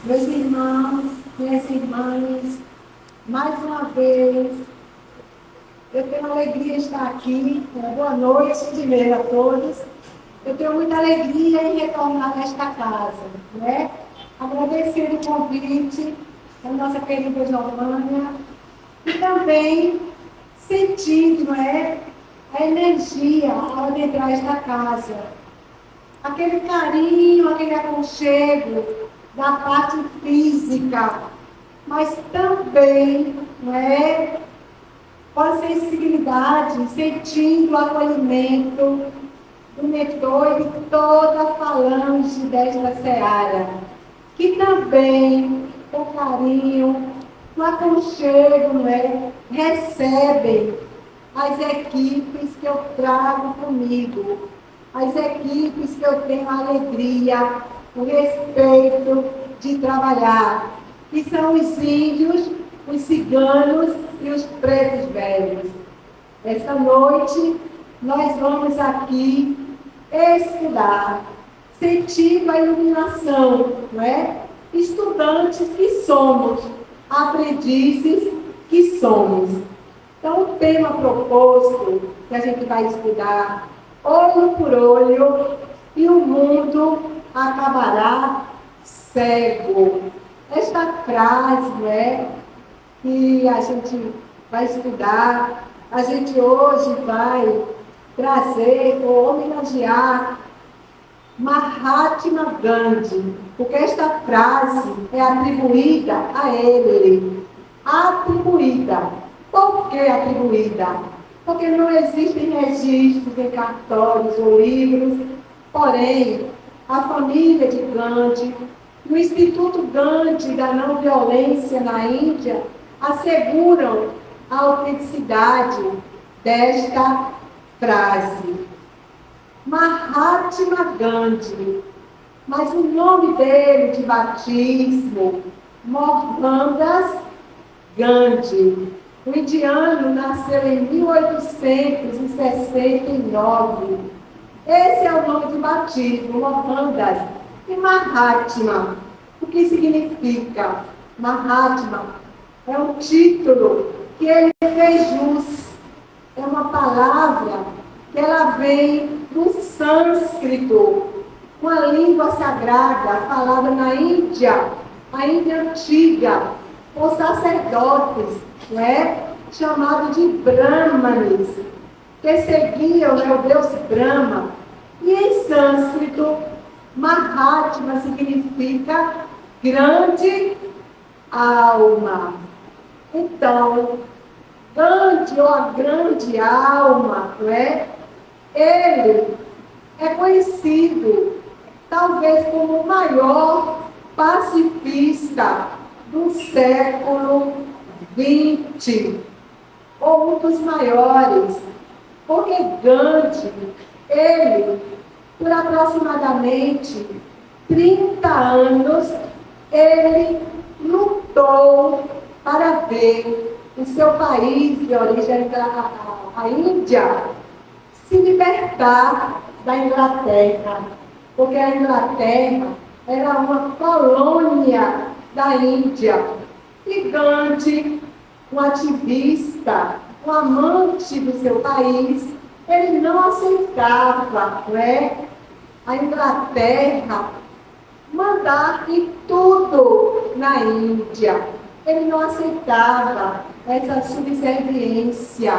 Meus irmãos, minhas irmãs, mais uma vez, eu tenho alegria de estar aqui. Boa noite de novo a todos. Eu tenho muita alegria em retornar nesta casa, né? Agradecer o convite da nossa querida Giovânia e também sentindo, não é, a energia ao entrar nesta casa. Aquele carinho, aquele aconchego da parte física, mas também, não é, com a sensibilidade, sentindo o acolhimento do mentor e de toda a falange desta seara, que também, com carinho, com aconchego, não é, recebem as equipes que eu trago comigo, as equipes que eu tenho a alegria, o respeito de trabalhar, que são os índios, os ciganos e os pretos velhos. Esta noite, nós vamos aqui estudar, sentindo a iluminação, não é? Estudantes que somos, aprendizes que somos. Então, o tema proposto que a gente vai estudar, olho por olho, e o mundo acabará cego. Esta frase, né, que a gente vai estudar, a gente hoje vai trazer ou homenagear Mahatma Gandhi, porque esta frase é atribuída a ele. Atribuída. Por que atribuída? Porque não existem registros em cartórios ou livros, porém, a família de Gandhi, o Instituto Gandhi da Não Violência na Índia, asseguram a autenticidade desta frase. Mahatma Gandhi, mas o nome dele de batismo, Mohandas Gandhi. O indiano nasceu em 1869. Esse é o nome de batismo, Mohandas. E Mahatma, o que significa? Mahatma é um título que ele fez jus. É uma palavra que ela vem do sânscrito, uma língua sagrada falada na Índia, a Índia antiga, por sacerdotes, né, chamado de Brahmanes, que seguiam o deus Brahma. E em sânscrito, Mahatma significa grande alma. Então, Gandhi, ou a grande alma, não é? Ele é conhecido talvez como o maior pacifista do século XX, ou um dos maiores, porque Gandhi, ele, por aproximadamente 30 anos, ele lutou para ver o seu país de origem, a Índia, se libertar da Inglaterra, porque a Inglaterra era uma colônia da Índia. E Gandhi, um ativista, um amante do seu país, ele não aceitava, né, a Inglaterra mandar em tudo na Índia. Ele não aceitava essa subserviência.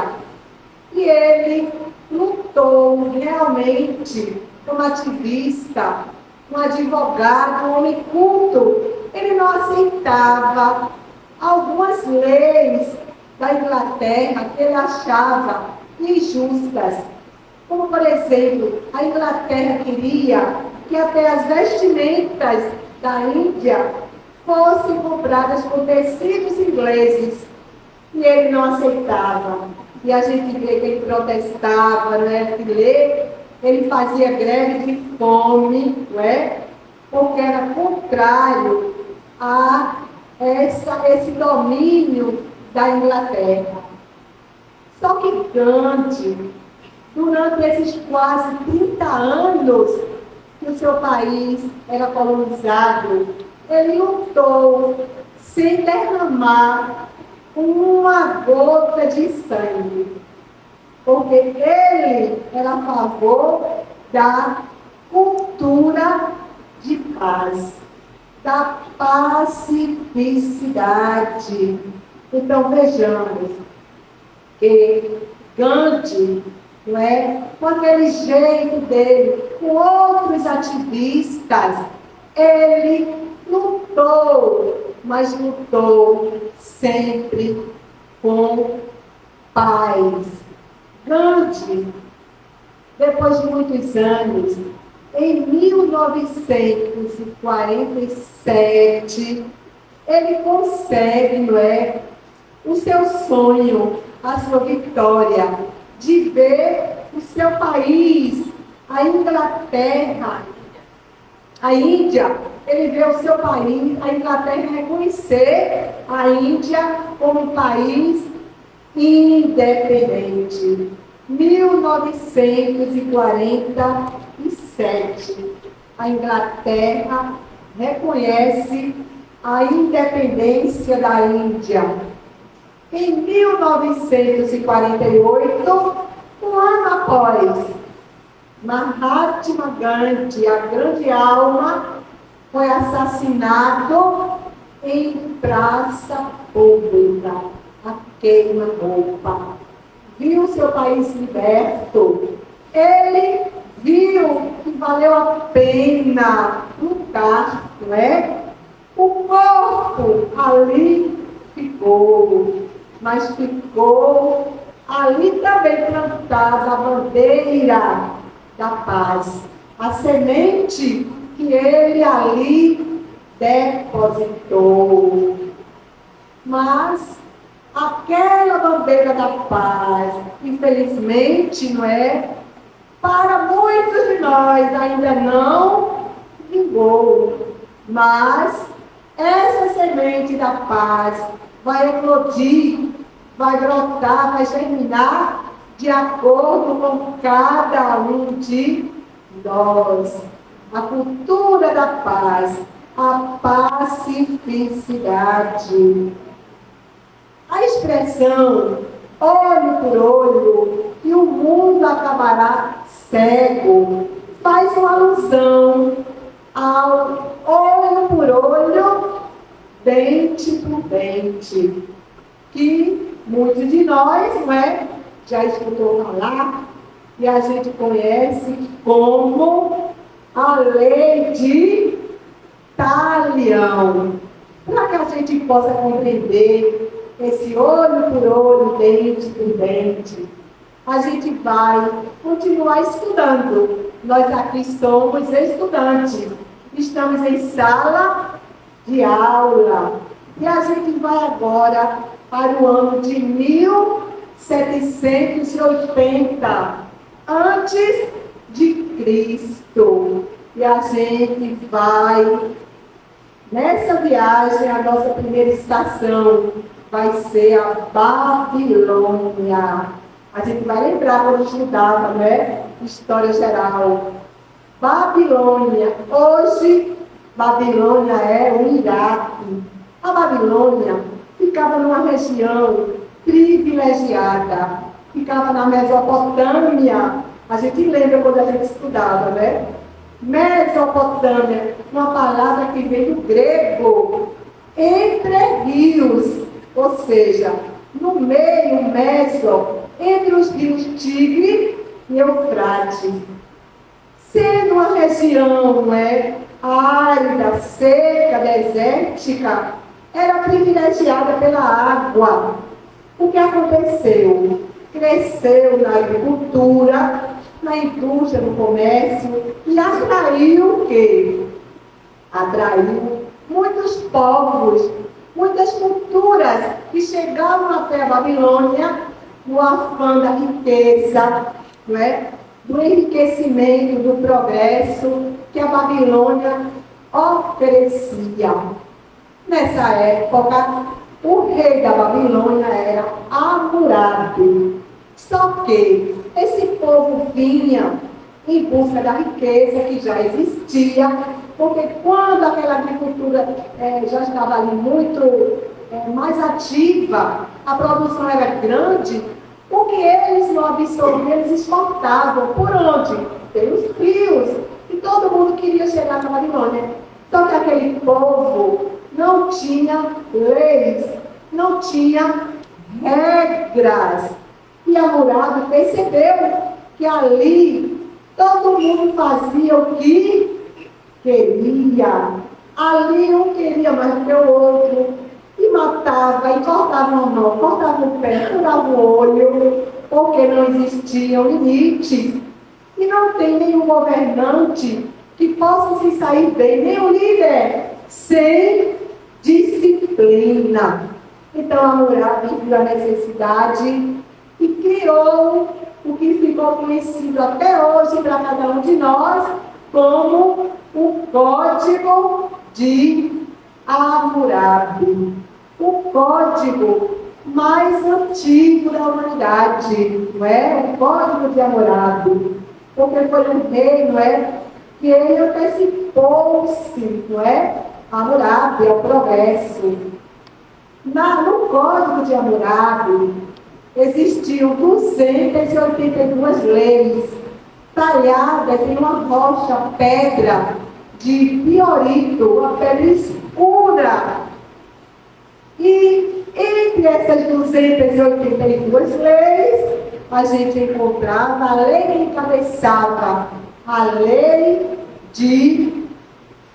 E ele lutou realmente como ativista, um advogado, um homem culto. Ele não aceitava algumas leis da Inglaterra que ele achava injustas. Como, por exemplo, a Inglaterra queria que até as vestimentas da Índia fossem compradas com tecidos ingleses. E ele não aceitava. E a gente vê que ele protestava, não é? Ele fazia greve de fome, não é? Porque era contrário a esse domínio da Inglaterra. Só que Gandhi, durante esses quase 30 anos que o seu país era colonizado, ele lutou sem derramar uma gota de sangue, porque ele era a favor da cultura de paz, da pacificidade. Então vejamos que Gandhi, não é, com aquele jeito dele, com outros ativistas, ele lutou, mas lutou sempre com paz. Gandhi, depois de muitos anos, em 1947, ele consegue, não é, o seu sonho, a sua vitória, de ver o seu país, a Inglaterra, a Índia, ele vê o seu país, a Inglaterra reconhecer a Índia como um país independente. 1947, a Inglaterra reconhece a independência da Índia. Em 1948, um ano após, Mahatma Gandhi, a grande alma, foi assassinado em praça pública, a queima-roupa. Viu seu país liberto. Ele viu que valeu a pena lutar, não é? O corpo ali ficou, mas ficou ali também plantada a bandeira da paz, a semente que ele ali depositou. Mas aquela bandeira da paz, infelizmente, não é? Para muitos de nós ainda não vingou. Mas essa semente da paz vai eclodir, vai brotar, vai germinar de acordo com cada um de nós. A cultura da paz, a pacificidade. A expressão olho por olho e o mundo acabará cego faz uma alusão ao olho por olho, dente por dente, que muitos de nós, não é, já escutou falar e a gente conhece como a lei de Talião. Para que a gente possa compreender esse olho por olho, dente por dente, a gente vai continuar estudando. Nós aqui somos estudantes, estamos em sala de aula e a gente vai agora para o ano de 1780 antes de Cristo, e a gente vai nessa viagem. A nossa primeira estação vai ser a Babilônia. A gente vai lembrar quando estudava, né? História geral. Babilônia. Hoje, Babilônia é o Iraque. A Babilônia ficava numa região privilegiada. Ficava na Mesopotâmia. A gente lembra quando a gente estudava, né? Mesopotâmia, uma palavra que vem do grego, entre rios, ou seja, no meio, meso, entre os rios Tigre e Eufrates. Sendo uma região, não é, árida, seca, desértica, era privilegiada pela água. O que aconteceu? Cresceu na agricultura, na indústria, no comércio, e atraiu o quê? Atraiu muitos povos, muitas culturas que chegavam até a Babilônia no afã da riqueza, não é? Do enriquecimento, do progresso que a Babilônia oferecia. Nessa época, o rei da Babilônia era Hammurabi. Só que esse povo vinha em busca da riqueza que já existia porque quando aquela agricultura já estava ali muito mais ativa, a produção era grande, o que eles não absorviam, eles exportavam. Por onde? Pelos rios. E todo mundo queria chegar na Babilônia. Só que aquele povo não tinha leis, não tinha regras. E Hammurabi percebeu que ali todo mundo fazia o que queria. Ali um queria mais do que o outro. E matava, e cortava uma mão, cortava o pé, furava o olho, porque não existiam limites. E não tem nenhum governante que possa se sair bem, nem o líder, sem disciplina. Então Hammurabi viu a necessidade e criou o que ficou conhecido até hoje para cada um de nós como o Código de Hammurabi. O código mais antigo da humanidade, não é? O Código de Hammurabi. Porque foi um rei, não é? Que ele antecipou-se, não é? Hammurabi, ao progresso. No Código de Hammurabi existiam 282 leis talhadas em uma rocha, pedra de piorito, uma pedra escura. E entre essas 282 leis, a gente encontrava a lei que encabeçava a lei de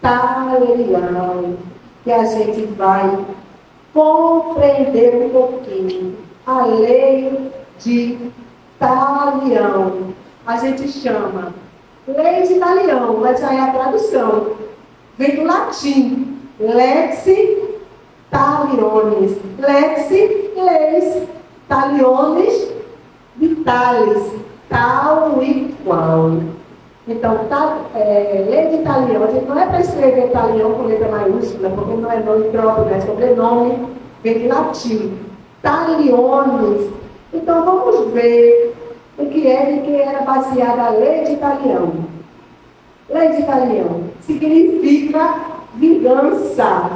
Talião, que a gente vai compreender um pouquinho. A lei de Talião. A gente chama lei de Talião, mas já é a tradução. Vem do latim, lex taliones. Lex, leis, taliones, vitalis, tal e qual. Então, lei de Talião, a gente não é para escrever Talião com letra maiúscula, porque não é nome próprio, é sobrenome, vem de latim. Taliones. Então, vamos ver o que é de que era baseada a lei de Talião. Lei de Talião significa vingança,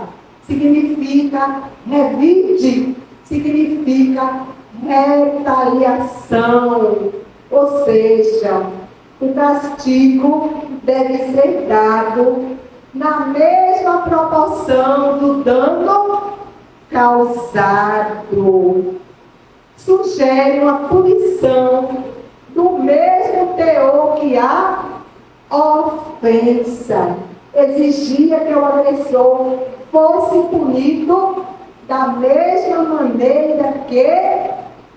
significa revide, significa retaliação. Ou seja, o castigo deve ser dado na mesma proporção do dano causado. Sugere uma punição do mesmo teor que a ofensa. Exigia que o agressor fosse punido da mesma maneira que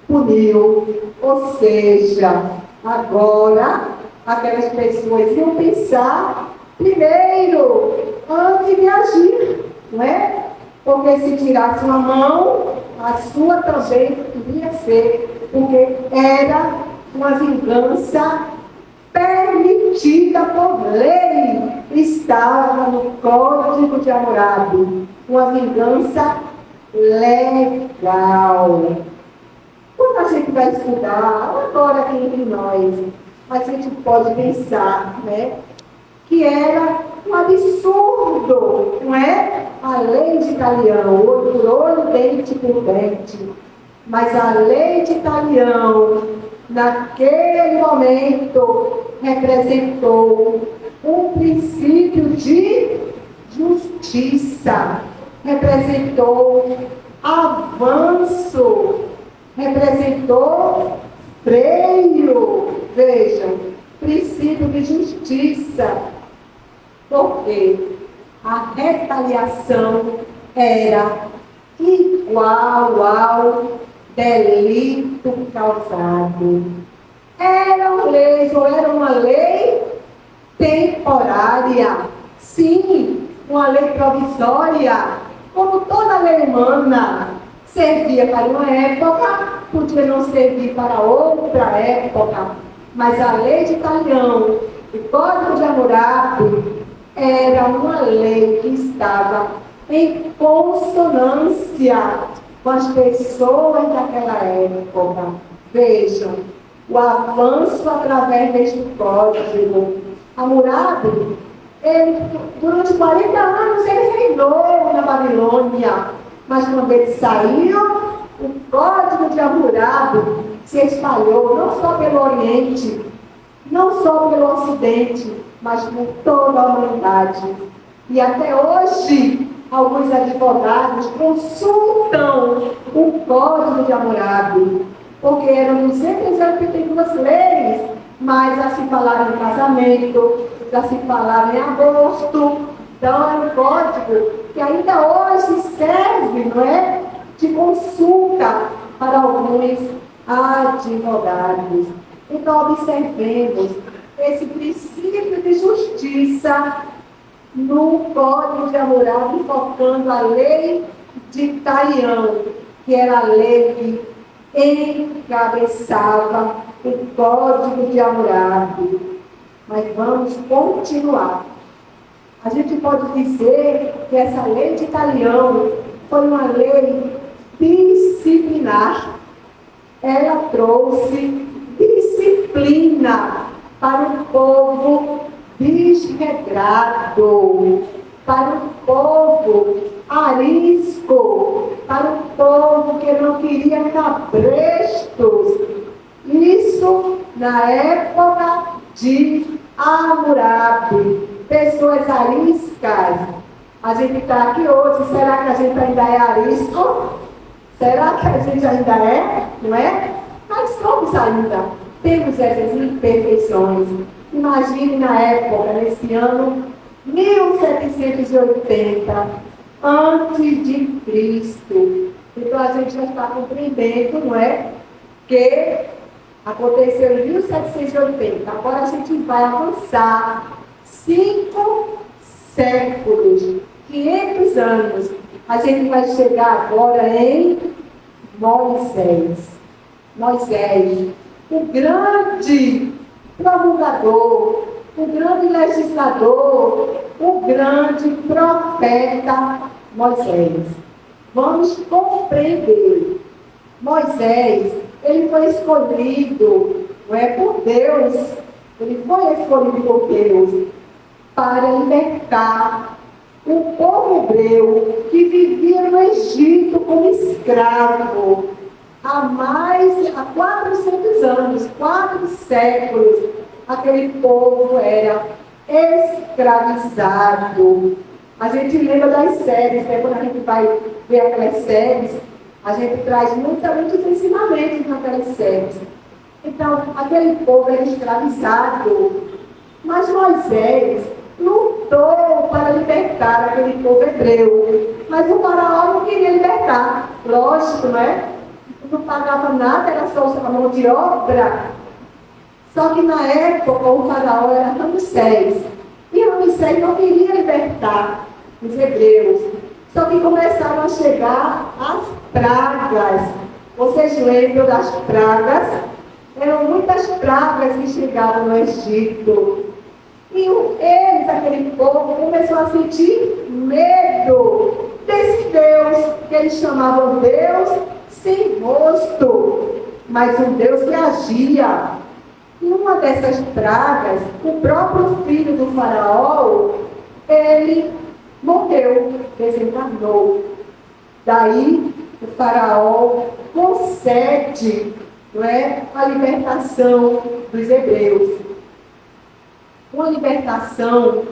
puniu. Ou seja, agora aquelas pessoas iam pensar primeiro, antes de agir, não é? Porque se tirasse uma mão, a sua também iria ser, porque era uma vingança permitida por lei. Estava no Código de Hammurabi. Uma vingança legal. Quando a gente vai estudar, agora aqui entre nós, a gente pode pensar, né, que era um absurdo, não é? A lei de Talião, olho por olho, dente por dente. Mas a lei de Talião, naquele momento, representou um princípio de justiça, representou avanço, representou freio. Vejam, princípio de justiça. Porque a retaliação era igual ao delito causado. Era uma lei temporária. Sim, uma lei provisória. Como toda lei humana servia para uma época, podia não servir para outra época. Mas a lei de Talião, o Código de Hammurabi, era uma lei que estava em consonância com as pessoas daquela época. Vejam, o avanço através deste código. Hammurabi, Ele, durante 40 anos, ele reinou na Babilônia. Mas quando ele saiu, o código de Hammurabi se espalhou não só pelo Oriente, não só pelo Ocidente, mas por toda a humanidade. E até hoje, alguns advogados consultam o código de Hammurabi, porque eram 282 leis, mas já se falava em casamento, já se falava em aborto. Então é um código que ainda hoje serve, não é, de consulta para alguns advogados. Então observemos esse princípio de justiça no Código de Hammurabi, focando a lei de Talião, que era a lei que encabeçava o Código de Hammurabi. Mas vamos continuar. A gente pode dizer que essa lei de Talião foi uma lei disciplinar. Ela trouxe disciplina para o povo desregrado, para o povo arisco, para o povo que não queria cabrestos. Isso na época de Hammurabi. Pessoas ariscas. A gente está aqui hoje, será que a gente ainda é arisco? Será que a gente ainda é? Não é? Mas somos ainda. Temos essas imperfeições. Imagine na época, nesse ano 1780, antes de Cristo. Então a gente já está compreendendo, não é? Que aconteceu em 1780. Agora a gente vai avançar 5 séculos, 500 anos. A gente vai chegar agora em Moisés. Moisés, o grande promulgador, o grande legislador, o grande profeta Moisés. Vamos compreender. Moisés, ele foi escolhido, não é, por Deus. Ele foi escolhido por Deus para libertar o povo hebreu que vivia no Egito como escravo há 400 anos, 4 séculos. Aquele povo era escravizado. A gente lembra das séries, né? Quando a gente vai ver aquelas séries, a gente traz muitos ensinamentos naquelas séries. Então, aquele povo era escravizado. Mas Moisés lutou para libertar aquele povo hebreu. Mas o faraó não queria libertar. Lógico, não é? Não pagava nada, era só a mão de obra. Só que na época o faraó era Ramsés. E Ramsés não queria libertar os hebreus. Só que começaram a chegar as pragas. Vocês lembram das pragas? Eram muitas pragas que chegaram no Egito. E eles, aquele povo, começou a sentir medo desse Deus, que eles chamavam Deus sem rosto, mas um Deus que agia. E uma dessas pragas, o próprio filho do faraó, ele morreu, desencarnou. Daí o faraó concede, não é, a libertação dos hebreus. Uma libertação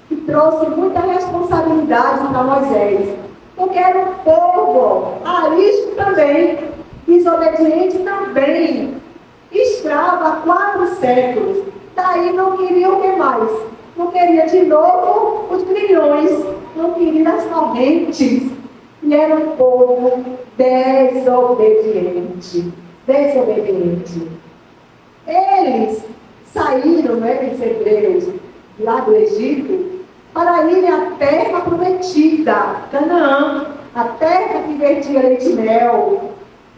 que trouxe muita responsabilidade para Moisés, porque era um povo arisco também, desobediente também, escravo há 4 séculos. Daí não queria o que mais? Não queria de novo os grilhões, não queria as correntes. E era um povo desobediente. Desobediente. Eles saíram, né, os hebreus, lá do Egito, para irem à terra prometida, Canaã, a terra que vertia leite e mel.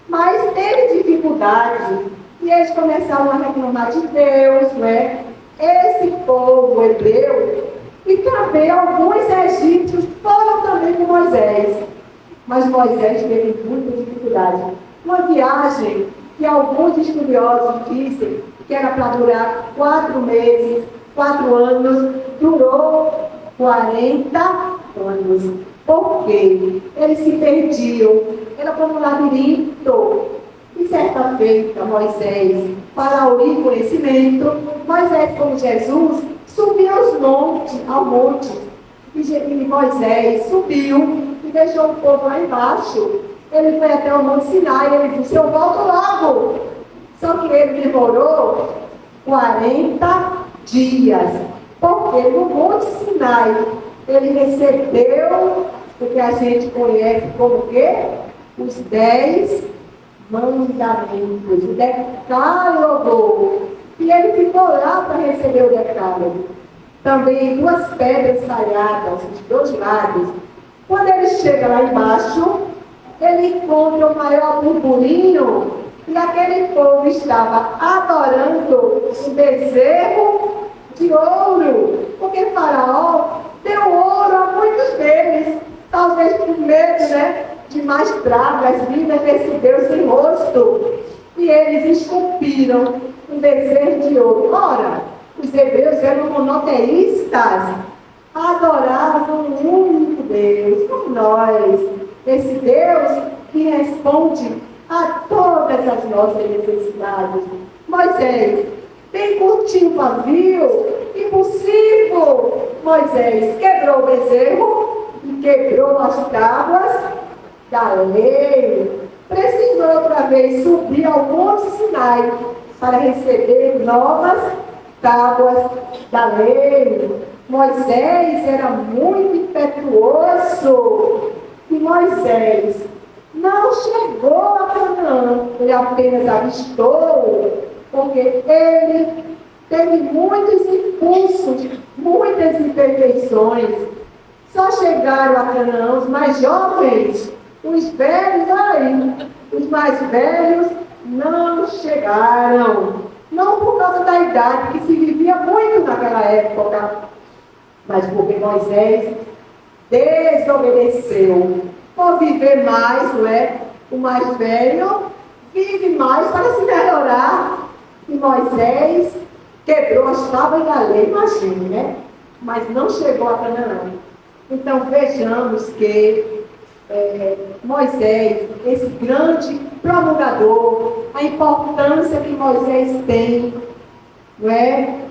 Mas teve dificuldade, e eles começaram a reclamar de Deus, né? Esse povo hebreu, e também alguns egípcios foram também com Moisés. Mas Moisés teve muita dificuldade. Uma viagem que alguns estudiosos dizem que era para durar 4 meses, 4 anos, durou 40 anos. Por quê? Eles se perdiam. Era como um labirinto. E certa feita, Moisés, para o conhecimento, Moisés, como Jesus, subiu ao monte. E Moisés subiu e deixou o povo lá embaixo. Ele foi até o Monte Sinai e ele disse: eu volto logo. Só que ele demorou 40 dias. Porque no Monte Sinai ele recebeu o que a gente conhece como o quê? Os 10 mandamentos, o decálogo. E ele ficou lá para receber o decálogo. Também 2 pedras talhadas dos 2 lados. Quando ele chega lá embaixo, ele encontra o maior burburinho e aquele povo estava adorando um bezerro de ouro, porque Faraó deu ouro a muitos deles, talvez por medo, de mais pragas vindas desse Deus sem rosto. E eles esculpiram um bezerro de ouro. Ora, os hebreus eram monoteístas, adoravam um único Deus, como nós. Esse Deus que responde a todas as nossas necessidades. Moisés, bem curtinho o pavio, impossível. Moisés quebrou o bezerro e quebrou as tábuas da lei. Precisou outra vez subir ao Monte Sinai para receber novas tábuas da lei. Moisés era muito impetuoso e Moisés não chegou a Canaã, ele apenas avistou, porque ele teve muitos impulsos, muitas imperfeições. Só chegaram a Canaã os mais jovens, os velhos os mais velhos não chegaram. Não por causa da idade, que se vivia muito naquela época, mas porque Moisés desobedeceu. Por viver mais, o mais velho vive mais para se melhorar. E Moisés quebrou as tábuas da lei, imagine, mas não chegou a Canaã. Então vejamos que Moisés, esse grande promulgador, a importância que Moisés tem,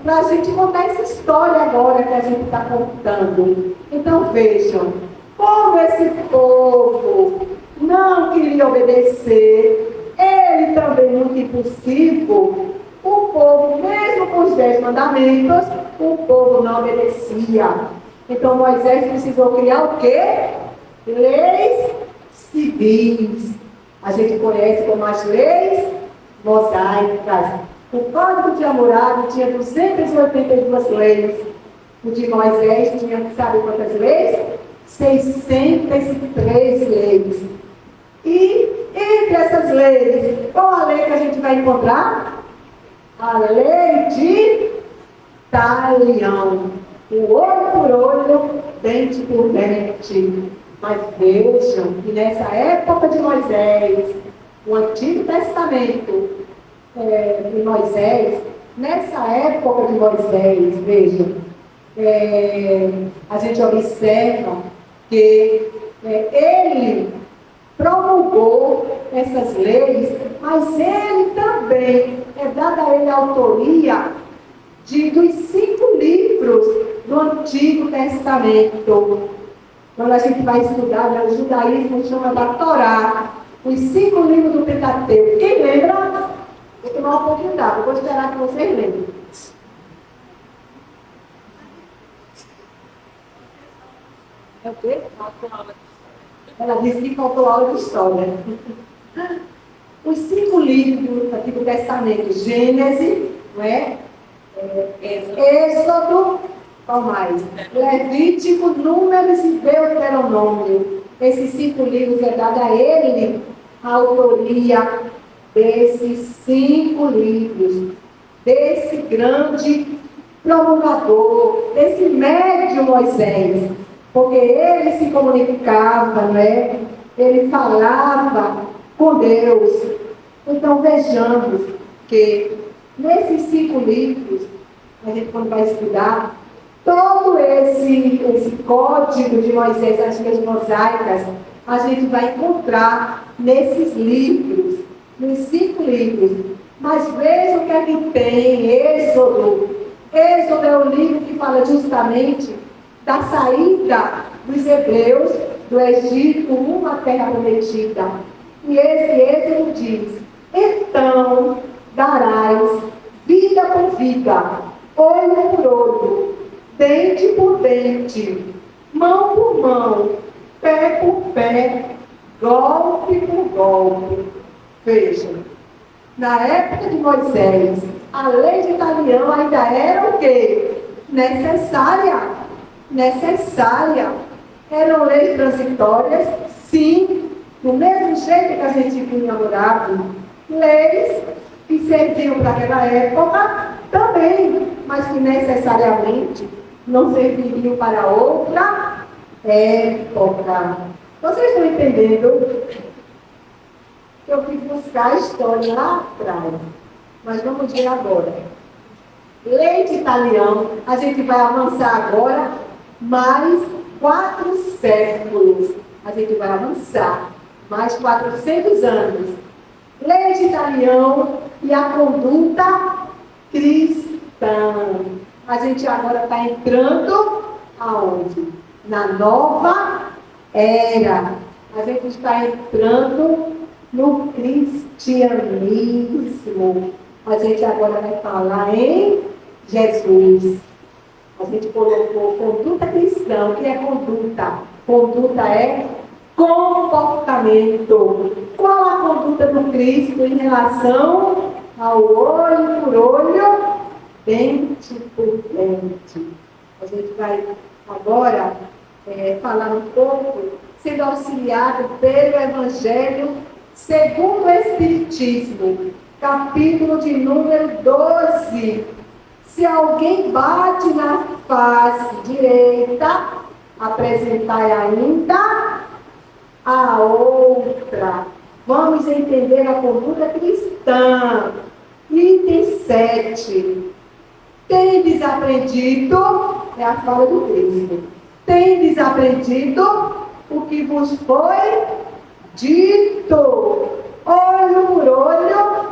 para a gente contar essa história agora que a gente está contando. Então vejam, como esse povo não queria obedecer, ele também muito impossível. O povo, mesmo com os 10 mandamentos, o povo não obedecia. Então Moisés precisou criar o quê? Leis civis. A gente conhece como as leis mosaicas. O Código de Hammurabi tinha 282 leis. O de Moisés tinha, sabe quantas leis? 603 leis. E entre essas leis, qual a lei que a gente vai encontrar? A lei de talião. O olho por olho, dente por dente. Mas vejam que nessa época de Moisés, o Antigo Testamento de Moisés, nessa época de Moisés, vejam, a gente observa que ele promulgou essas leis, mas ele também, dada a ele a autoria dos 5 livros do Antigo Testamento. Quando a gente vai estudar, o judaísmo chama da Torá, os 5 livros do Pentateuco. Quem lembra? Vou tomar um pouquinho d'água, vou esperar que vocês lembrem. É o quê? Ela disse que faltou aula de história. Os 5 livros do Antigo Testamento: Gênesis, Êxodo, qual mais? Levítico, Números e Deuteronômio. Esses 5 livros dado a ele a autoria desses 5 livros, desse grande promulgador, desse médium Moisés. Porque ele se comunicava, ele falava com Deus. Então vejamos que nesses 5 livros, a gente quando vai estudar, todo esse código de Moisés, as leis mosaicas, a gente vai encontrar nesses livros, nos 5 livros. Mas veja o que é que tem Êxodo. Êxodo é o livro que fala justamente da saída dos hebreus do Egito rumo à terra prometida. E esse Êxodo diz: então darás vida por vida, olho por olho, dente por dente, mão por mão, pé por pé, golpe por golpe. Veja, na época de Moisés, a lei de Italião ainda era o quê? Necessária. Necessária. Eram leis transitórias, sim, do mesmo jeito que a gente tinha morado. Leis que serviam para aquela época também, mas que necessariamente não serviriam para outra época. Vocês estão entendendo? Eu fui buscar a história lá atrás, mas vamos ver agora. Lei de Italião, a gente vai avançar agora mais 4 séculos. A gente vai avançar mais 400 anos. Lei de Italião e a conduta cristã. A gente agora está entrando aonde? Na nova era. A gente está entrando no cristianismo. A gente agora vai falar em Jesus. A gente colocou conduta cristã. O que é conduta? Conduta é comportamento. Qual a conduta do Cristo em relação ao olho por olho, dente por dente? A gente vai agora falar um pouco, sendo auxiliado pelo Evangelho segundo o Espiritismo, capítulo de número 12. Se alguém bate na face direita, apresentai ainda a outra. Vamos entender a conduta cristã. Item 7. Tendes aprendido, é a fala do Cristo, tendes aprendido o que vos foi dito, olho por olho,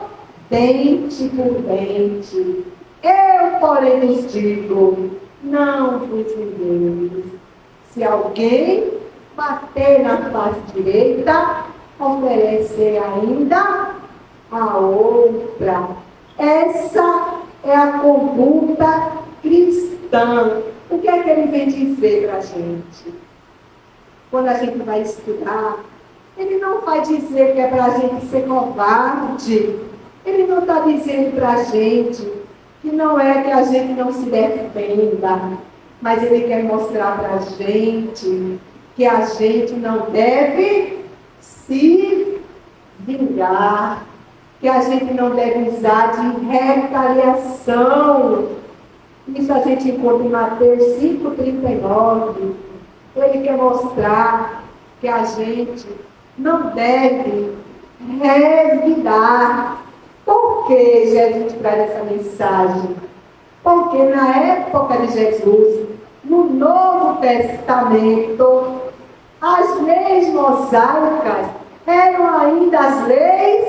dente por dente. Eu, porém, vos digo, não vos enganeis. Se alguém bater na face direita, oferecer ainda a outra. Essa é a conduta cristã. O que é que ele vem dizer para a gente? Quando a gente vai estudar, ele não vai dizer que é para a gente ser covarde. Ele não está dizendo para a gente que não é que a gente não se defenda, mas ele quer mostrar para a gente que a gente não deve se vingar, que a gente não deve usar de retaliação. Isso a gente encontra em Mateus 5,39. Ele quer mostrar que a gente não deve revidar. Por que Jesus traz essa mensagem? Porque na época de Jesus, no Novo Testamento, as leis mosaicas eram ainda as leis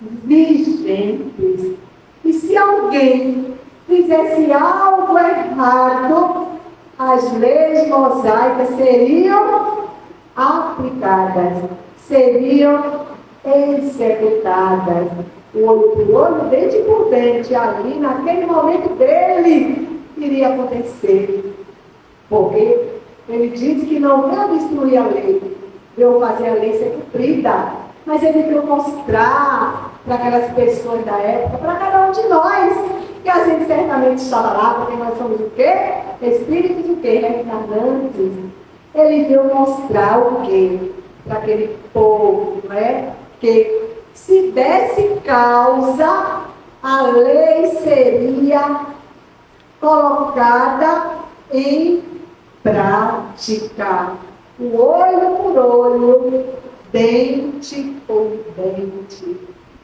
vigentes. E se alguém fizesse algo errado, as leis mosaicas seriam aplicadas, seriam executadas. O olho por olho, dente por dente, ali naquele momento dele iria acontecer. Porque ele disse que não veio destruir a lei, veio fazer a lei ser cumprida. Mas ele veio mostrar para aquelas pessoas da época, para cada um de nós, que a gente certamente estava lá, porque nós somos o quê? Espíritos o quê? Reencarnantes. Ele veio mostrar o quê? Para aquele povo, não é? Que se desse causa, a lei seria colocada em prática. O olho por olho, dente por dente.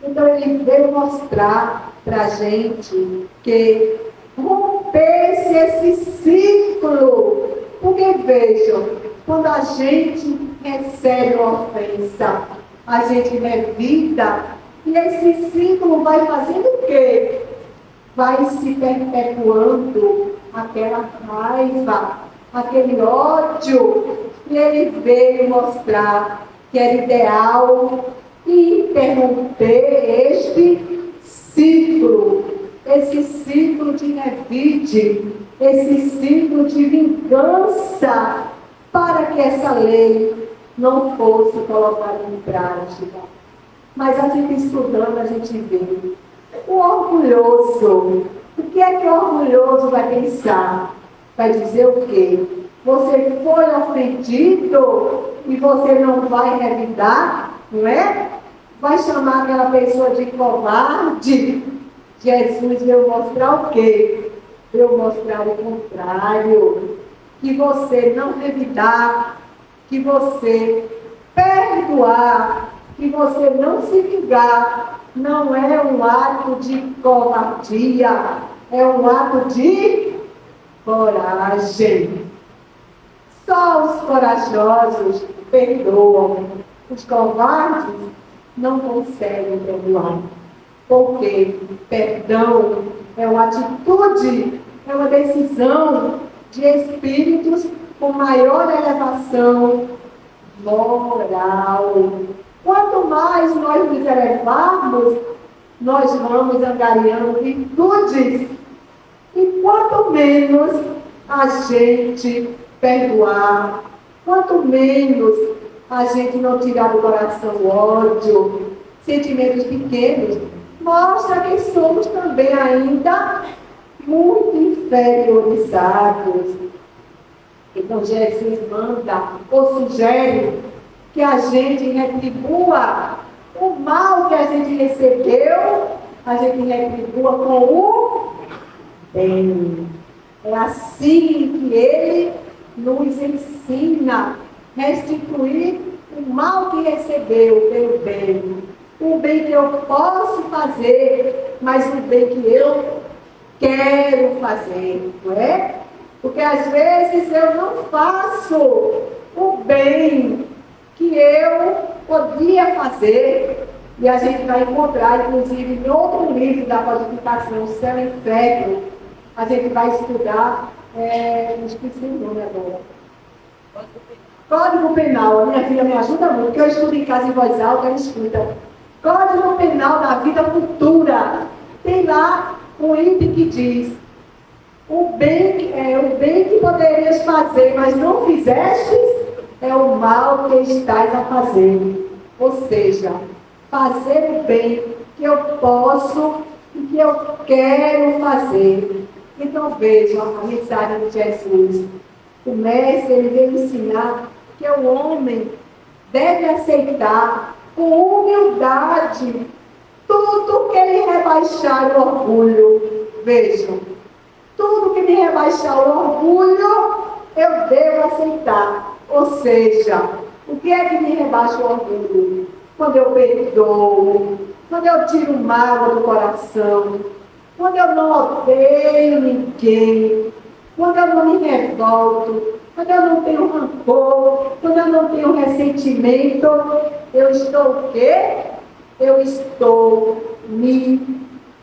Então ele veio mostrar para a gente que rompesse esse ciclo Porque vejam, quando a gente recebe uma ofensa, a gente revida, e esse ciclo vai fazendo o quê? Vai se perpetuando aquela raiva, aquele ódio, e ele veio mostrar que era ideal interromper esse ciclo de revide, esse ciclo de vingança, para que essa lei não fosse colocada em prática. Mas a gente estudando, a gente vê o orgulhoso. O que é que o orgulhoso vai pensar? Vai dizer o quê? Você foi ofendido e você não vai revidar, não é? Vai chamar aquela pessoa de covarde. Jesus veio mostrar o quê? Veio mostrar o contrário. Que você não revidar, que você perdoar, que você não se vingar, não é um ato de covardia, é um ato de coragem. Só os corajosos perdoam, os covardes não conseguem perdoar. Porque perdão é uma atitude, é uma decisão de espíritos com maior elevação moral. Quanto mais nós nos elevarmos, nós vamos angariando virtudes. E quanto menos a gente perdoar, quanto menos a gente não tirar do coração o ódio, sentimentos pequenos, mostra que somos também ainda muito inferiorizados. Então Jesus manda ou sugere que a gente retribua o mal que a gente recebeu, a gente retribua com o bem. É assim que ele nos ensina, restituir o mal que recebeu pelo bem. O bem que eu posso fazer, mas o bem que eu quero fazer, não é? Porque às vezes eu não faço o bem que eu podia fazer. E a gente vai encontrar, inclusive, em outro livro da codificação, Céu e Inferno, a gente vai estudar, esqueci o nome agora. Código Penal. A minha filha me ajuda muito, porque eu estudo em casa em voz alta, ela escuta. Código Penal da Vida Futura. Tem lá um item que diz: o bem que poderias fazer, mas não fizestes, é o mal que estás a fazer. Ou seja, fazer o bem que eu posso e que eu quero fazer. Então vejam a mensagem de Jesus. O mestre, ele veio ensinar que o homem deve aceitar com humildade tudo que lhe rebaixar o orgulho. Vejam, tudo que me rebaixar o orgulho, eu devo aceitar. Ou seja, o que é que me rebaixa o orgulho? Quando eu perdoo, quando eu tiro mágoa do coração, quando eu não odeio ninguém, quando eu não me revolto, quando eu não tenho rancor, quando eu não tenho ressentimento, eu estou o quê? Eu estou me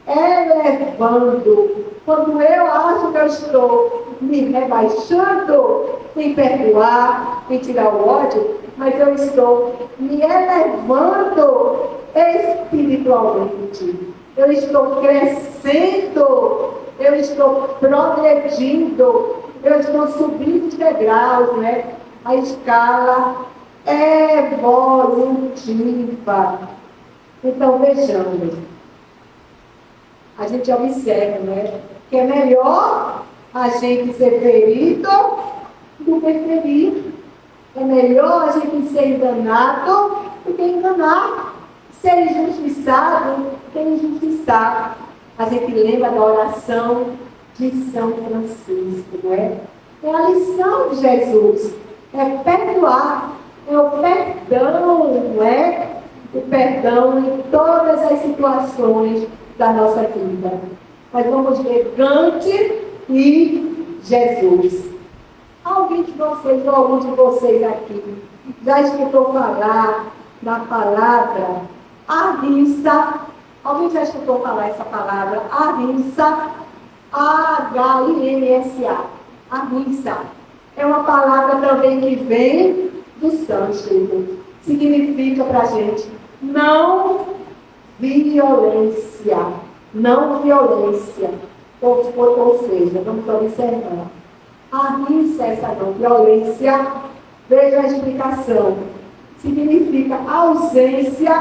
elevando. Quando eu acho que eu estou me rebaixando em perdoar, em tirar o ódio, mas eu estou me elevando espiritualmente. Eu estou crescendo, eu estou progredindo, eu estou subindo os degraus, né? A escala evolutiva. Então, vejamos. A gente observa, né? Que é melhor a gente ser ferido do que ferir. É melhor a gente ser enganado do que enganar. Ser injustiçado do que injustiçar. A gente lembra da oração de São Francisco, não é? É a lição de Jesus. É perdoar. É o perdão, não é? O perdão em todas as situações da nossa vida. Mas vamos ver Gandhi e Jesus. Alguém alguém de vocês, ou algum de vocês aqui, já escutou falar da palavra Ahimsa? Alguém já escutou falar essa palavra? Ahimsa. Ahimsa. Ahimsa. É uma palavra também que vem do sânscrito. Significa para a gente não violência. Não violência. Ou seja, vamos observar. Ahimsa, essa não violência, veja a explicação. Significa ausência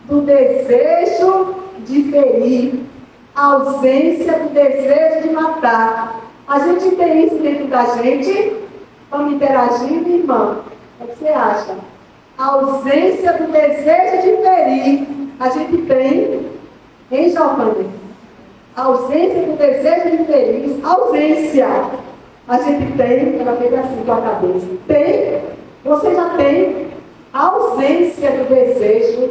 do desejo de ferir, ausência do desejo de matar. A gente tem isso dentro da gente? Vamos interagir, minha irmã? O que você acha? A ausência do desejo de ferir. A gente tem, hein, Giovanni? A ausência do desejo de ferir. Ausência. A gente tem, ela fez assim com a cabeça. Tem, você já tem a ausência do desejo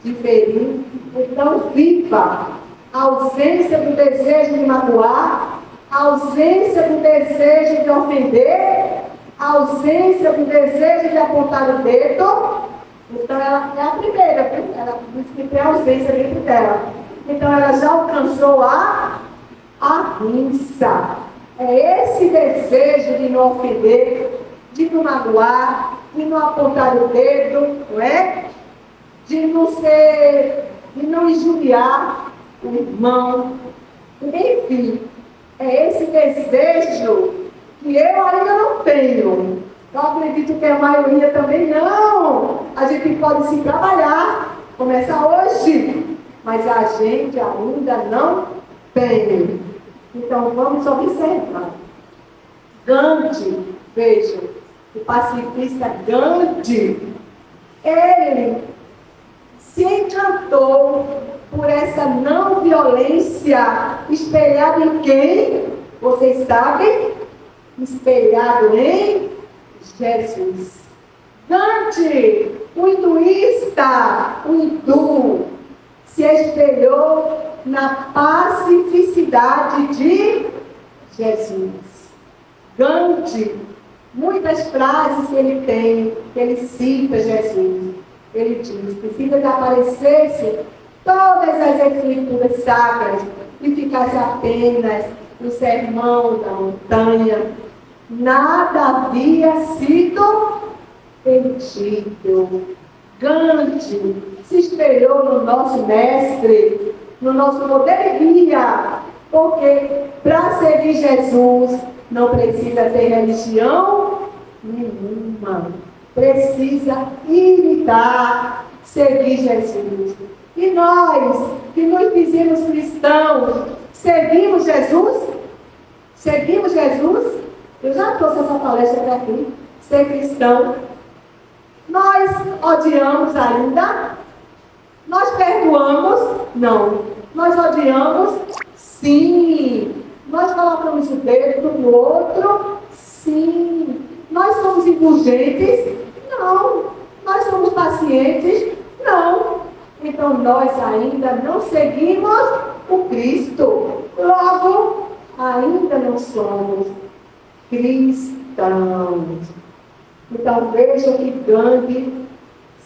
de ferir. Então, viva a ausência do desejo de magoar, a ausência do desejo de ofender, a ausência do desejo de apontar o dedo. Então, ela é a primeira, ela diz que tem ausência dentro dela. Então, ela já alcançou a ahimsa. É esse desejo de não ofender, de não magoar, de não apontar o dedo, não é? De não injuriar o irmão. Enfim, é esse desejo que eu ainda não tenho. Eu acredito que a maioria também não. A gente pode se trabalhar, começar hoje, mas a gente ainda não tem. Então vamos observar. Gandhi, vejam, o pacifista Gandhi, ele se encantou por essa não violência espelhada em quem? Vocês sabem? Espelhado em Jesus. Gandhi, o hinduísta, o hindu, se espelhou na pacificidade de Jesus. Gandhi, muitas frases que ele tem, que ele cita Jesus. Ele diz que se desaparecesse todas as escrituras sacras e ficasse apenas o sermão da montanha, nada havia sido perdido. Gandhi se espelhou no nosso mestre, no nosso modelo e guia, porque para seguir Jesus não precisa ter religião nenhuma. Precisa imitar, seguir Jesus. E nós, que nos dizemos cristãos, seguimos Jesus? Seguimos Jesus? Eu já trouxe essa palestra para aqui. Ser cristão. Nós odiamos ainda? Nós perdoamos? Não. Nós odiamos? Sim. Nós colocamos o dedo no outro? Sim. Nós somos indulgentes? Não. Nós somos pacientes? Não. Então nós ainda não seguimos o Cristo. Logo, ainda não somos cristãos. Então vejam que Gandhi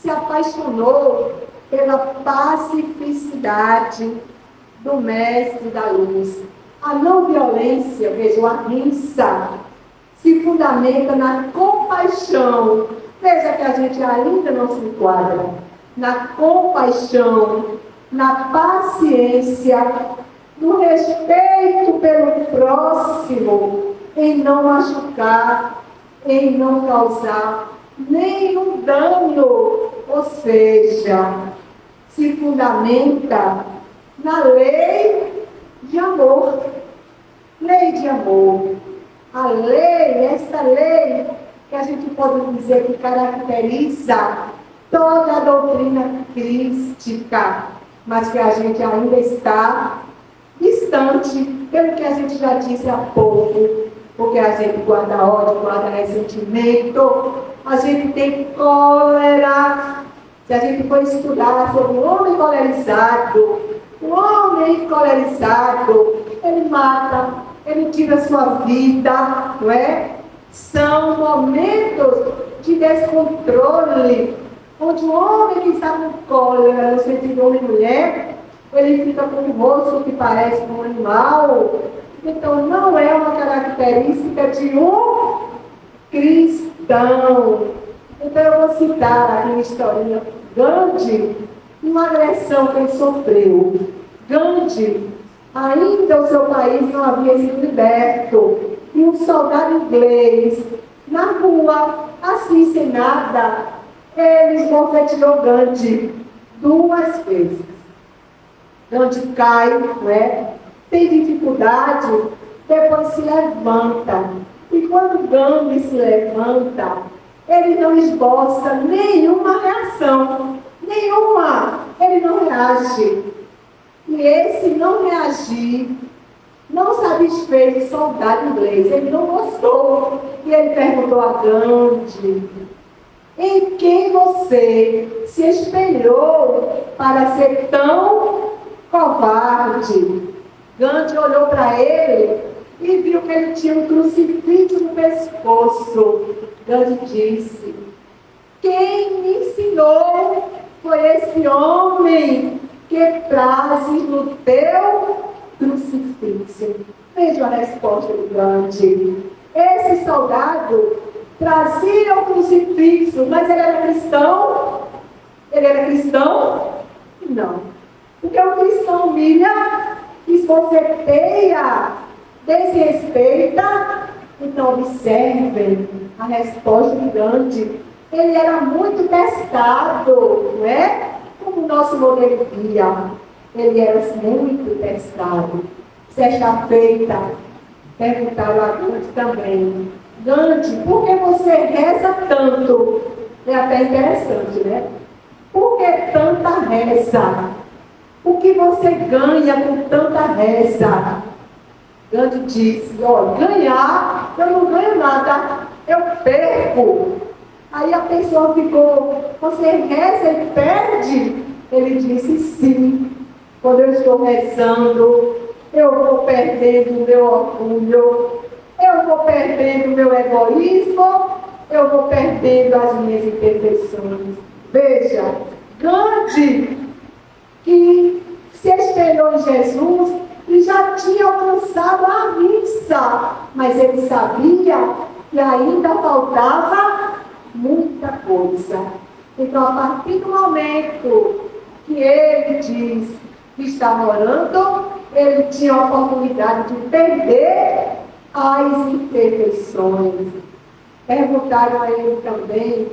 se apaixonou pela pacificidade do Mestre da Luz. A não violência, vejam, a ahimsa, se fundamenta na compaixão. Veja que a gente ainda não se enquadra. Na compaixão, na paciência, no respeito pelo próximo, em não machucar, em não causar nenhum dano. Ou seja, se fundamenta na lei de amor. Lei de amor. A lei, esta lei que a gente pode dizer que caracteriza toda a doutrina crística, mas que a gente ainda está distante, pelo que a gente já disse há pouco, porque a gente guarda ódio, guarda ressentimento, a gente tem cólera. Se a gente for estudar sobre o homem colerizado, ele mata, ele tira a sua vida, não é? São momentos de descontrole, onde o homem que está com cólera, no sentido de homem e mulher, ele fica com um rosto que parece um animal. Então, não é uma característica de um cristão. Então, eu vou citar aqui uma historinha. Gandhi, uma agressão que ele sofreu. Gandhi, ainda o seu país não havia sido liberto. E um soldado inglês, na rua, assim sem nada, ele esbofeteou Gandhi 2 vezes. Gandhi cai, não é? Tem dificuldade, depois se levanta. E quando Gandhi se levanta, ele não esboça nenhuma reação. Nenhuma. Ele não reage. E esse não reagir, não satisfeito o soldado inglês, ele não gostou. E ele perguntou a Gandhi: em quem você se espelhou para ser tão covarde? Gandhi olhou para ele e viu que ele tinha um crucifixo no pescoço. Gandhi disse: quem me ensinou foi esse homem que trazes no teu crucifixo. Veja a resposta de Gandhi. Esse soldado trazia o crucifixo, mas ele era cristão? Ele era cristão? Não. Porque o cristão humilha, esbofeteia, desrespeita. Então, observem a resposta de Gandhi. Ele era muito testado, não é? Como o nosso modelo guia. Ele era muito testado. Sexta-feira, perguntaram a Gandhi também: Gandhi, por que você reza tanto? É até interessante, né? Por que tanta reza? O que você ganha com tanta reza? Gandhi disse: olha, ganhar, eu não ganho nada, eu perco. Aí a pessoa ficou: você reza e perde? Ele disse: sim. Quando eu estou rezando, eu vou perdendo o meu orgulho, eu vou perdendo o meu egoísmo, eu vou perdendo as minhas imperfeições. Veja, Gandhi, que se espelhou em Jesus e já tinha alcançado a missa, mas ele sabia que ainda faltava muita coisa. Então, a partir do momento que ele diz que estava orando, ele tinha a oportunidade de perder as imperfeições. Perguntaram a ele também,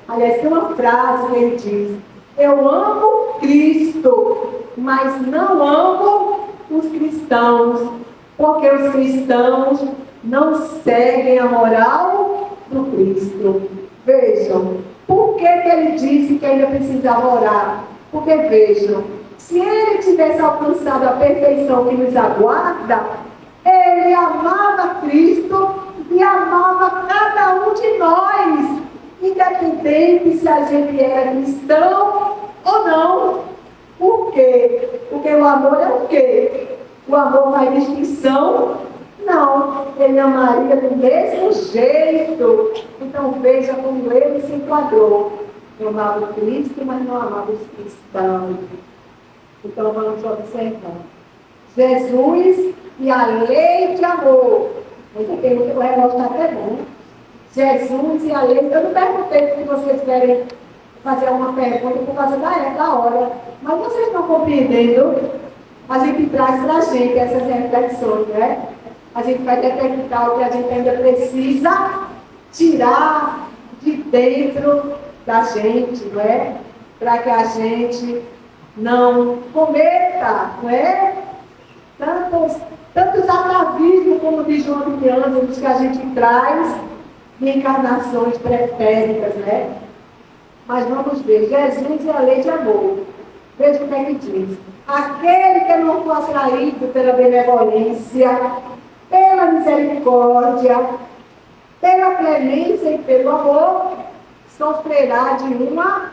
aliás, tem uma frase que ele diz: eu amo Cristo, mas não amo os cristãos, porque os cristãos não seguem a moral do Cristo. Vejam, por que ele disse que ainda precisava orar? Porque vejam, se ele tivesse alcançado a perfeição que nos aguarda, ele amava Cristo e amava cada um de nós, independente se a gente era cristão ou não. Por quê? Porque o amor é o quê? O amor faz distinção? Não, ele amaria do mesmo jeito. Então veja como ele se enquadrou. Eu amava Cristo, mas não amava os cristãos. Então vamos observar. Jesus e a lei de amor. Esse aqui o relógio está até bom. Jesus e a lei. Eu não perguntei se vocês querem fazer uma pergunta por causa da hora. Mas vocês estão compreendendo? A gente traz para a gente essas reflexões, né? A gente vai detectar o que a gente ainda precisa tirar de dentro da gente, não é? Para que a gente não cometa, não é? Tantos atavismos, como diz João de Ângelos, que a gente traz de encarnações pretéritas, né? Mas vamos ver, Jesus é a lei de amor. Veja o que é que diz. Aquele que não for atraído pela benevolência, pela misericórdia, pela clemência e pelo amor, sofrerá de uma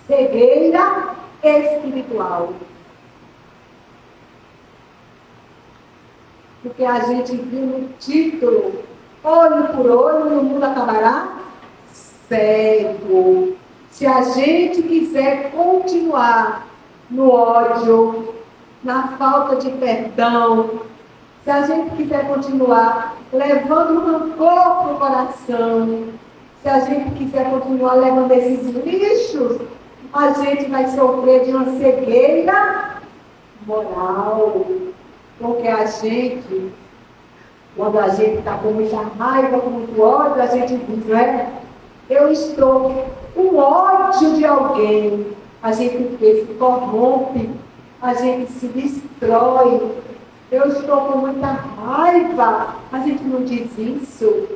cegueira espiritual. Porque a gente viu no título, olho por olho, e o mundo acabará cego. Se a gente quiser continuar no ódio, na falta de perdão, se a gente quiser continuar levando rancor para o coração, se a gente quiser continuar levando esses lixos, a gente vai sofrer de uma cegueira moral. Porque a gente, quando a gente está com muita raiva, com muito ódio, a gente diz, não é? Eu estou com ódio de alguém. A gente se corrompe, a gente se destrói. Eu estou com muita raiva. A gente não diz isso.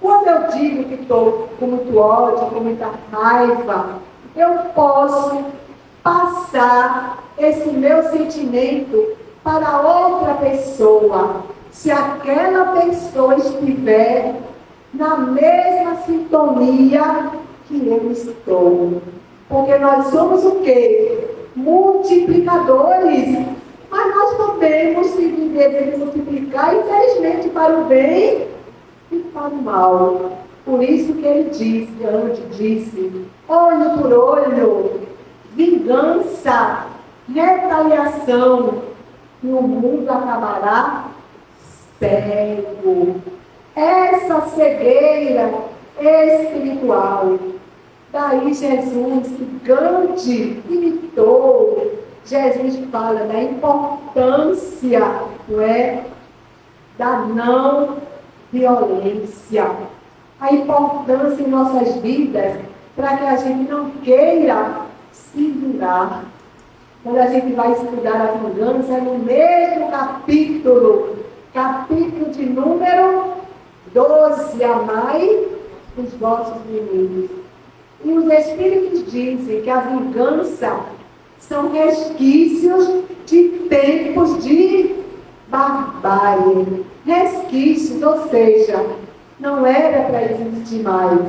Quando eu digo que estou com muito ódio, com muita raiva, eu posso passar esse meu sentimento para outra pessoa. Se aquela pessoa estiver na mesma sintonia que eu estou. Porque nós somos o quê? Multiplicadores. Mas nós podemos, se viver, multiplicar, infelizmente, para o bem e para o mal. Por isso que ele disse, olho por olho, vingança, retaliação, e o mundo acabará cego. Essa cegueira espiritual. Daí Jesus, que Gandhi imitou, Jesus fala da importância, não é, da não violência. A importância em nossas vidas para que a gente não queira se vingar. Quando a gente vai estudar a vingança, é no mesmo capítulo de número 12, amai os vossos inimigos. E os Espíritos dizem que a vingança são resquícios de tempos de barbárie. Resquícios, ou seja, não era para existir mais.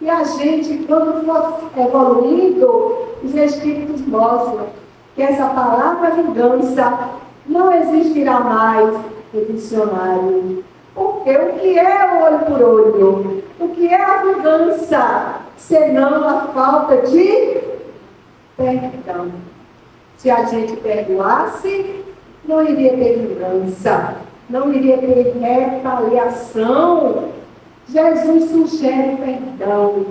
E a gente, quando for evoluindo, os Espíritos mostram que essa palavra vingança não existirá mais no dicionário. Porque o que é o olho por olho? O que é a vingança? Senão a falta de perdão. Se a gente perdoasse, não iria ter vingança, não iria ter retaliação. Jesus sugere perdão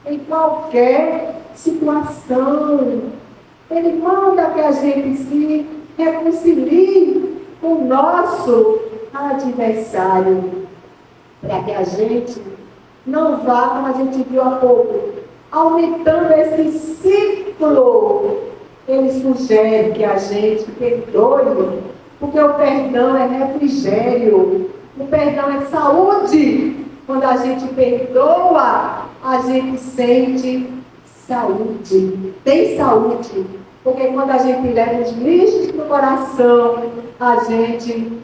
em qualquer situação. Ele manda que a gente se reconcilie com o nosso adversário, para que a gente não vá, como a gente viu há pouco, aumentando esse ciclo. Ele sugere que a gente perdoe, porque o perdão é refrigério, o perdão é saúde. Quando a gente perdoa, a gente sente saúde, tem saúde, porque quando a gente leva os lixos no coração, a gente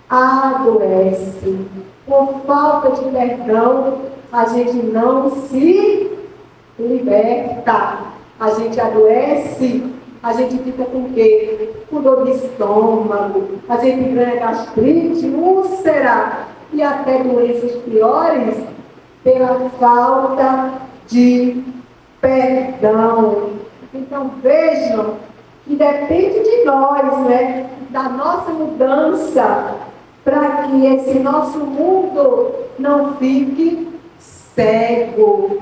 adoece. Por falta de perdão, a gente não se liberta, a gente adoece, a gente fica com o quê? Com dor de estômago, a gente ganha gastrite, úlcera e até doenças piores pela falta de perdão. Então vejam que depende de nós, né? Da nossa mudança, para que esse nosso mundo não fique cego,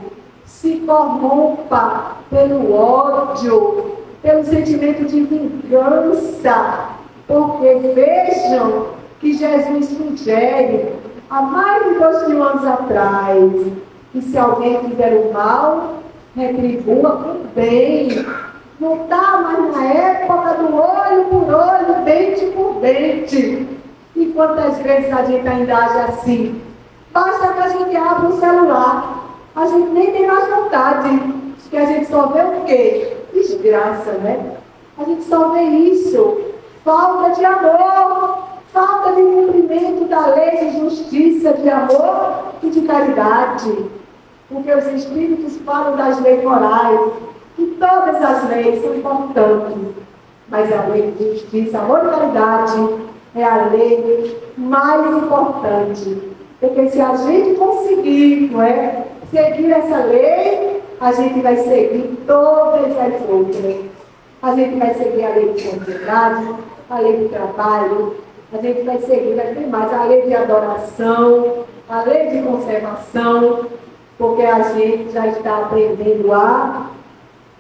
se corrompa pelo ódio, pelo sentimento de vingança. Porque vejam que Jesus sugere, há mais de 2000 anos atrás, que se alguém fizer o mal, retribua com o bem. Não está mais na época do olho por olho, dente por dente. E quantas vezes a gente ainda age assim? Basta que a gente abra o celular, a gente nem tem mais vontade, porque a gente só vê o quê? Desgraça, né? A gente só vê isso. Falta de amor, falta de cumprimento da lei de justiça, de amor e de caridade. Porque os Espíritos falam das leis morais, que todas as leis são importantes, mas a lei de justiça, amor e caridade é a lei mais importante. Porque se a gente conseguir, não é, seguir essa lei, a gente vai seguir todas as outras. A gente vai seguir a lei de sociedade, a lei do trabalho, a gente vai seguir as demais, a lei de adoração, a lei de conservação, porque a gente já está aprendendo a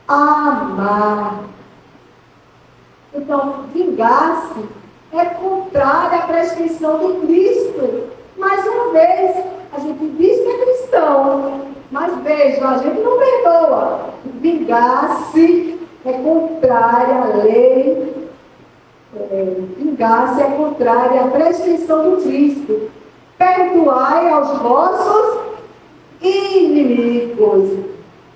amar. Então, vingar-se é contrário à prescrição de Cristo. Mais uma vez, a gente diz que é cristão, mas veja, a gente não perdoa. Vingar-se é contrário à lei, vingar-se é contrário à prescrição de Cristo. Perdoai aos vossos inimigos.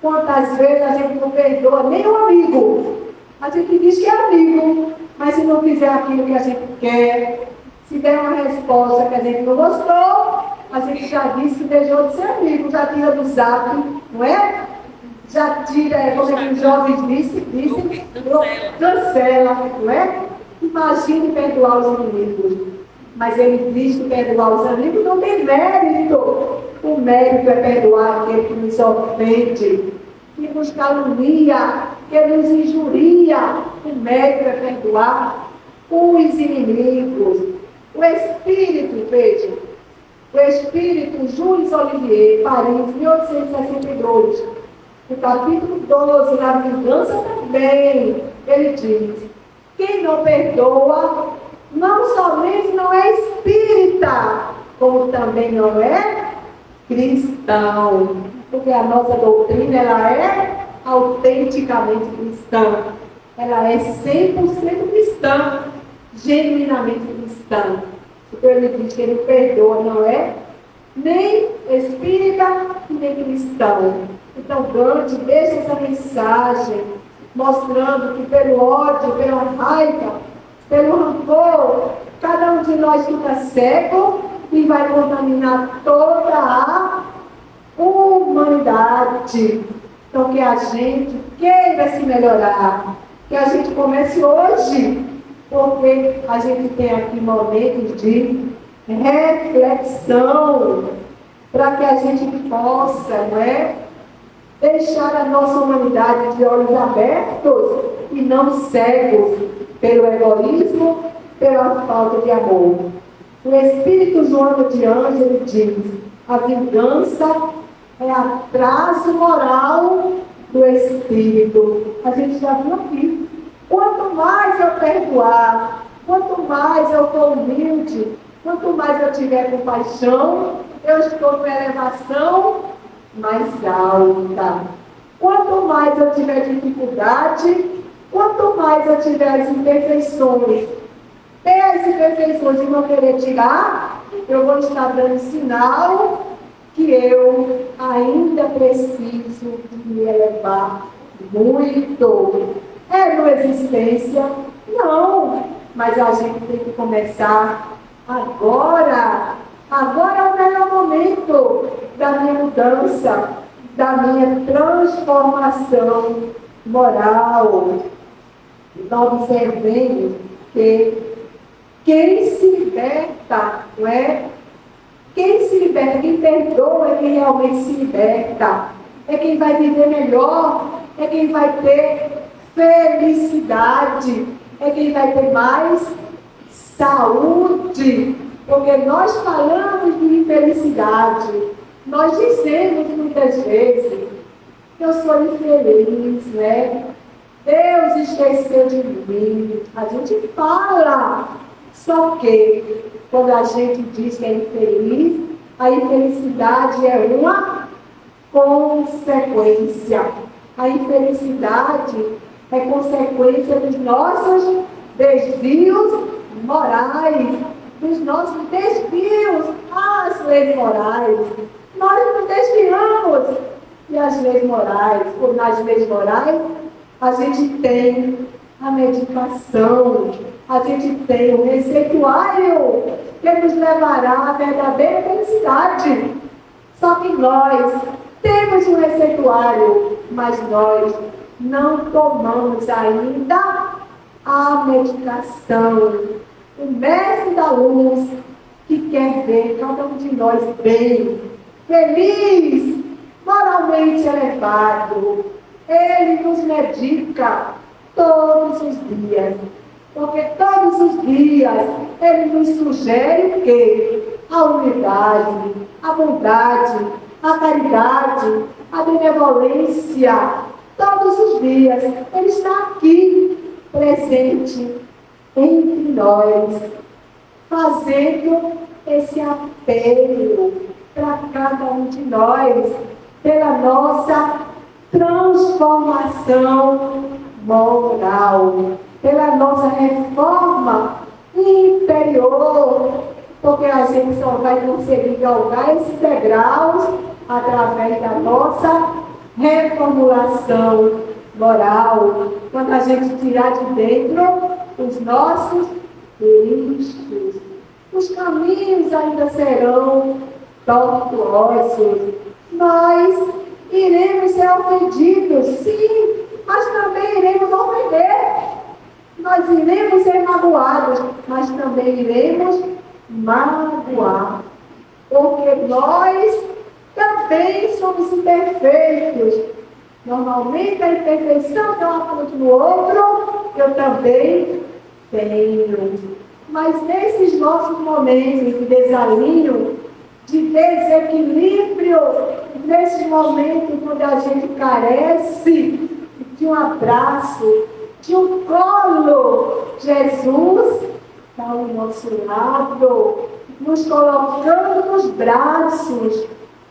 Quantas vezes a gente não perdoa nem o amigo? A gente diz que é amigo, mas se não fizer aquilo que a gente quer, se der uma resposta que a gente não gostou, a gente já disse que deixou de ser amigo, já tira do zap, não é? Já tira, como é que os jovens dizem, cancela, não é? Imagine perdoar os inimigos. Mas ele diz que perdoar os amigos não tem mérito. O mérito é perdoar aquele que nos ofende, que nos calunia, que nos injuria. O mérito é perdoar os inimigos. O Espírito, veja, o Espírito Jules Olivier, Paris, 1862, no capítulo 12, na vingança também, ele diz: quem não perdoa, não somente não é espírita, como também não é cristão. Porque a nossa doutrina, ela é autenticamente cristã. Ela é 100% cristã, genuinamente cristã. Então ele diz que ele perdoa, não é nem espírita e nem cristão. Então Gandhi deixa essa mensagem mostrando que pelo ódio, pela raiva, pelo rancor, cada um de nós fica cego e vai contaminar toda a humanidade. Então que a gente queira se melhorar, que a gente comece hoje, porque a gente tem aqui momentos de reflexão, para que a gente possa, não é, deixar a nossa humanidade de olhos abertos e não cegos pelo egoísmo, pela falta de amor. O Espírito João de Ângelo diz: a vingança é atraso moral do Espírito. A gente já viu aqui. Quanto mais eu perdoar, quanto mais eu for humilde, quanto mais eu tiver compaixão, eu estou com elevação mais alta. Quanto mais eu tiver dificuldade, quanto mais eu tiver as imperfeições, ter as imperfeições e não querer tirar, eu vou estar dando sinal que eu ainda preciso me elevar muito. É uma existência? Não, mas a gente tem que começar agora. Agora é o melhor momento da minha mudança, da minha transformação moral. Então, observemos que quem se liberta, não é? Quem se liberta, quem perdoa é quem realmente se liberta. É quem vai viver melhor, é quem vai ter felicidade, é quem vai ter mais saúde. Porque nós falamos de infelicidade, nós dizemos muitas vezes: eu sou infeliz, né? Deus esqueceu de mim. A gente fala, só que quando a gente diz que é infeliz, a infelicidade é uma consequência. A infelicidade é consequência dos nossos desvios morais, dos nossos desvios às leis morais. Nós nos desviamos e as leis morais, ou nas leis morais, a gente tem a medicação, a gente tem o receituário que nos levará à verdadeira felicidade. Só que nós temos um receituário, mas nós não tomamos ainda a medicação. o Mestre da luz, que quer ver cada um de nós bem, feliz, moralmente elevado. Ele nos medica todos os dias, porque todos os dias Ele nos sugere o quê? A unidade, a bondade, a caridade, a benevolência. Todos os dias Ele está aqui, presente entre nós, fazendo esse apelo para cada um de nós, pela nossa transformação moral, pela nossa reforma interior, porque a gente só vai conseguir galgar esses degraus através da nossa reformulação moral, quando a gente tirar de dentro os nossos lixos. Os caminhos ainda serão tortuosos. Nós iremos ser ofendidos, sim, mas também iremos ofender. Nós iremos ser magoados, mas também iremos magoar. Porque nós também somos imperfeitos. Normalmente a imperfeição tem uma ponte no outro, eu também tenho. Mas nesses nossos momentos de desalinho, de desequilíbrio, nesses momentos quando a gente carece de um abraço, de um colo, Jesus está ao nosso lado, nos colocando nos braços,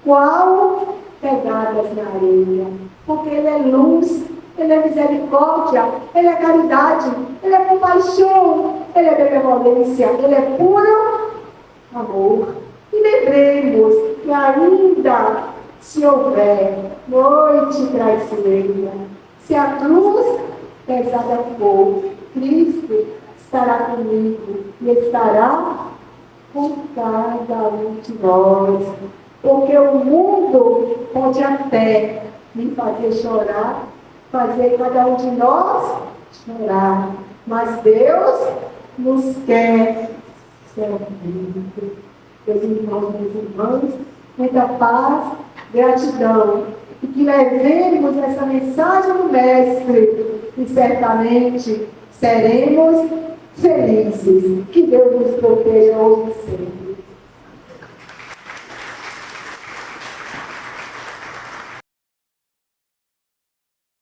qual pegadas na areia, porque Ele é luz, Ele é misericórdia, Ele é caridade, Ele é compaixão, Ele é benevolência, Ele é puro amor. E lembremos que ainda, se houver noite traiçoeira, se a cruz pesada for, Cristo estará comigo e estará com cada um de nós. Porque o mundo pode até me fazer chorar, fazer cada um de nós chorar. Mas Deus nos quer servir. Meus irmãos, minhas irmãs, muita paz, gratidão. E que levemos essa mensagem do Mestre e certamente seremos felizes. Que Deus nos proteja hoje e sempre.